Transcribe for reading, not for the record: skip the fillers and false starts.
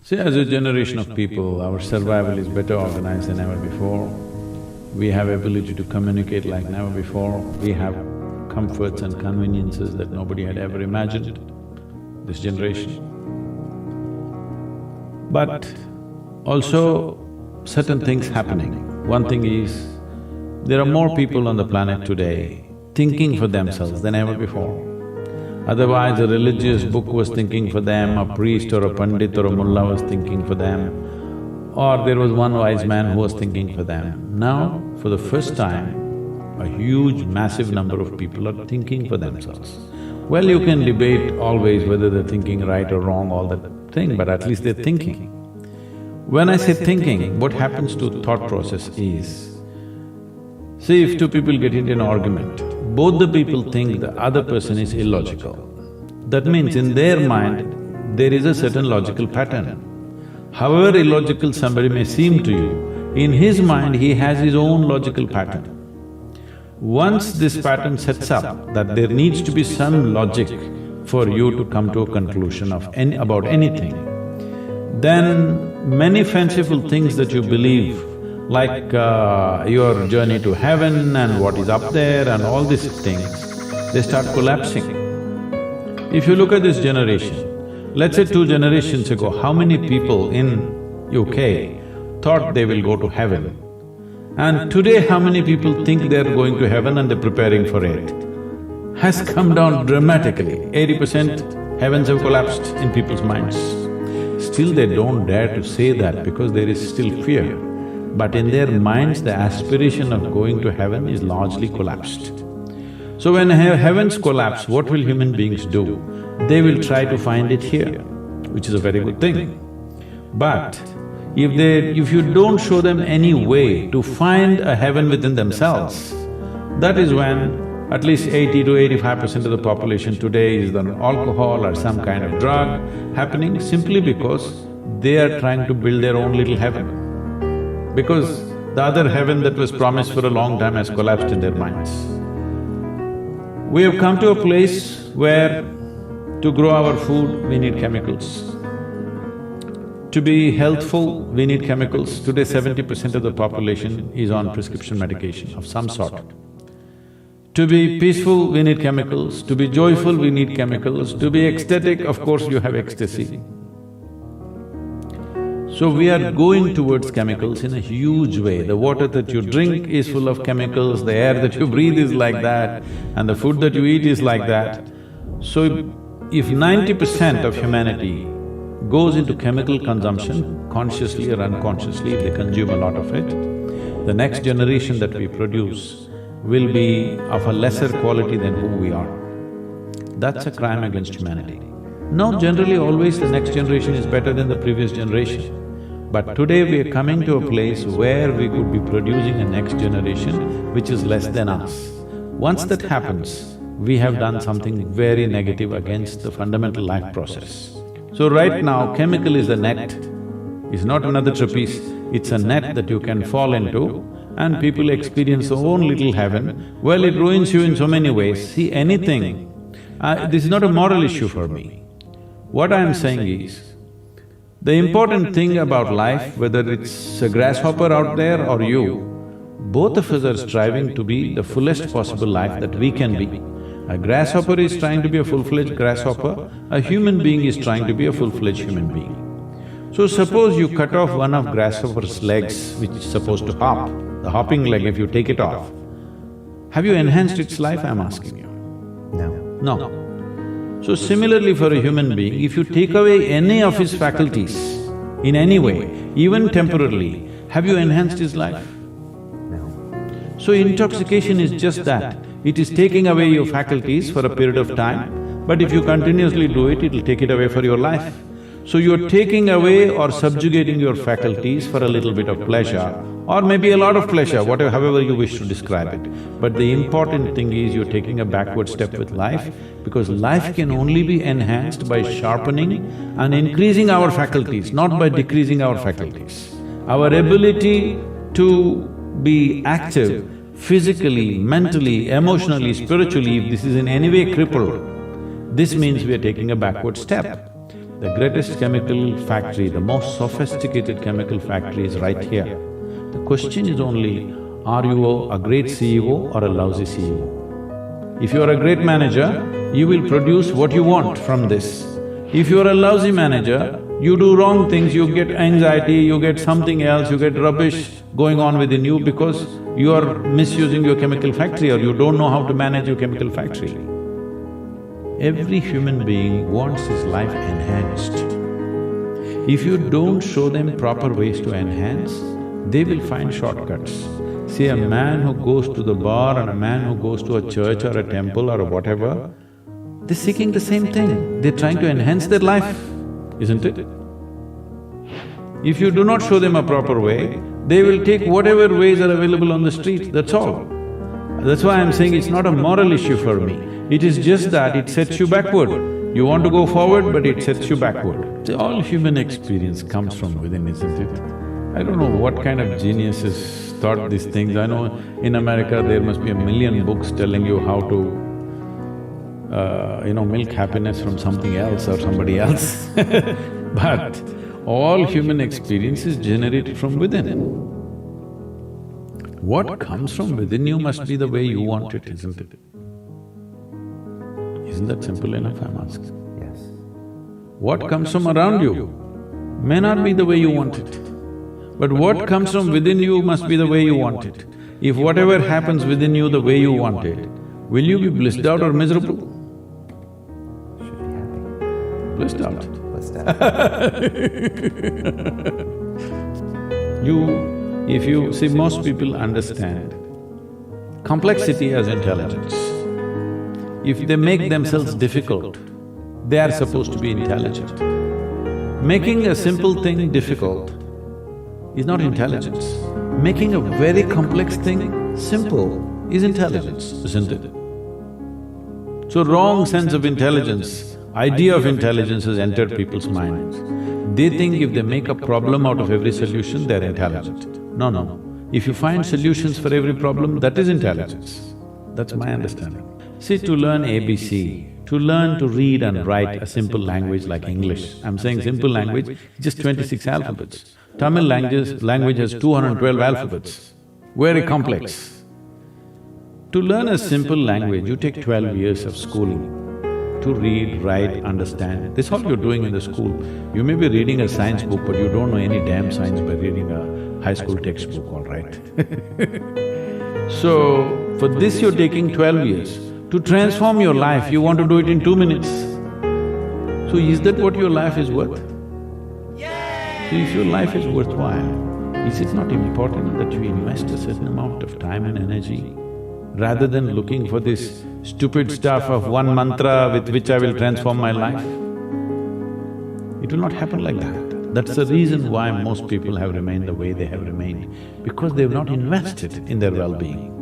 See, as a generation of people, our survival is better organized than ever before. We have ability to communicate like never before. We have comforts and conveniences that nobody had ever imagined, this generation. But also, certain things happening. One thing is, there are more people on the planet today thinking for themselves than ever before. Otherwise, a religious book was thinking for them, a priest or a pandit or a mullah was thinking for them, or there was one wise man who was thinking for them. Now, for the first time, a huge, massive number of people are thinking for themselves. Well, you can debate always whether they're thinking right or wrong, all that thing, but at least they're thinking. When I say thinking, what happens to thought process is, see, if two people get into an argument, both the people think the other person is illogical. That means in their mind, there is a certain logical pattern. However illogical somebody may seem to you, in his mind he has his own logical pattern. Once this pattern sets up that there needs to be some logic for you to come to a conclusion about anything, then many fanciful things that you believe, like your journey to heaven and what is up there and all these things, they start collapsing. If you look at this generation, let's say 2 generations ago, how many people in UK thought they will go to heaven? And today, how many people think they're going to heaven and they're preparing for it? Has come down dramatically. 80% heavens have collapsed in people's minds. Still they don't dare to say that because there is still fear. But in their minds, the aspiration of going to heaven is largely collapsed. So when heavens collapse, what will human beings do? They will try to find it here, which is a very good thing. But if you don't show them any way to find a heaven within themselves, that is when at least 80 to 85% of the population today is on alcohol or some kind of drug happening simply because they are trying to build their own little heaven. Because the other heaven that was promised for a long time has collapsed in their minds. We have come to a place where to grow our food, we need chemicals. To be healthful, we need chemicals. Today, 70% of the population is on prescription medication of some sort. To be peaceful, we need chemicals. To be joyful, we need chemicals. To be ecstatic, of course, you have ecstasy. So we are going towards chemicals in a huge way. The water that you drink is full of chemicals, the air that you breathe is like that, and the food that you eat is like that. So if 90% of humanity goes into chemical consumption, consciously or unconsciously, if they consume a lot of it, the next generation that we produce will be of a lesser quality than who we are. That's a crime against humanity. Now, generally always the next generation is better than the previous generation. But today we are coming to a place where we could be producing a next generation which is less than us. Once that happens, we have done something very negative against the fundamental life process. So right now, chemical is a net, it's not another trapeze, it's a net that you can fall into and people experience their own little heaven. Well, it ruins you in so many ways. See, anything… this is not a moral issue for me. What I am saying is, the important thing about life, whether it's a grasshopper out there or you, both of us are striving to be the fullest possible life that we can be. A grasshopper is trying to be a full-fledged grasshopper, a human being is trying to be a full-fledged human being. So suppose you cut off one of grasshopper's legs which is supposed to hop, the hopping leg, if you take it off, have you enhanced its life, I'm asking you? No. So similarly for a human being, if you take away any of his faculties in any way, even temporarily, have you enhanced his life? No. So intoxication is just that, it is taking away your faculties for a period of time, but if you continuously do it, it'll take it away for your life. So you're taking away or subjugating your faculties for a little bit of pleasure, or maybe a lot of pleasure, however you wish to describe it. But the important thing is you're taking a backward step with life, because life can only be enhanced by sharpening and increasing our faculties, not by decreasing our faculties. Our ability to be active physically, mentally, emotionally, spiritually, if this is in any way crippled, this means we are taking a backward step. The greatest chemical factory, the most sophisticated chemical factory is right here. The question is only, are you a great CEO or a lousy CEO? If you are a great manager, you will produce what you want from this. If you are a lousy manager, you do wrong things, you get anxiety, you get something else, you get rubbish going on within you because you are misusing your chemical factory or you don't know how to manage your chemical factory. Every human being wants his life enhanced. If you don't show them proper ways to enhance, they will find shortcuts. See, a man who goes to the bar and a man who goes to a church or a temple or whatever, they're seeking the same thing, they're trying to enhance their life, isn't it? If you do not show them a proper way, they will take whatever ways are available on the street, that's all. That's why I'm saying it's not a moral issue for me. It is just that it sets you backward. You want to go forward, but it sets you backward. See, all human experience comes from within, isn't it? I don't know what kind of geniuses thought these things. I know in America there must be a million books telling you how to, milk happiness from something else or somebody else but all human experience is generated from within. What comes from within you must be the way you want it, isn't it? Isn't that simple enough, I'm asking? Yes. What comes from around you may not be the way you want it, but what comes from within you must be the way you want it. If whatever happens within you the way you want it, will you be blissed out or miserable? Should be happy. Blissed out. Blissed out. If you… see, most people understand complexity as intelligence. If they make themselves difficult, they are supposed to be intelligent. Making a simple thing difficult is not intelligence. Making a very complex thing simple is intelligence, isn't it? So wrong sense of intelligence, idea of intelligence has entered people's minds. They think if they make a problem out of every solution, they're intelligent. No. If you find solutions for every problem, that is intelligence. That's my understanding. See, to learn ABC, to learn to read and write a simple language like English, I'm saying simple language, just 26 alphabets. Tamil language has 212 alphabets, very complex. To learn a simple language, you take 12 years of schooling. To read, write, understand, this is all you're doing in the school. You may be reading a science book, but you don't know any damn science by reading a high school textbook, all right So, for this you're taking 12 years. To transform your life, you want to do it in 2 minutes. So is that what your life is worth? So if your life is worthwhile, is it not important that you invest a certain amount of time and energy rather than looking for this stupid stuff of one mantra with which I will transform my life? It will not happen like that. That's the reason why most people have remained the way they have remained, because they've not invested in their well-being.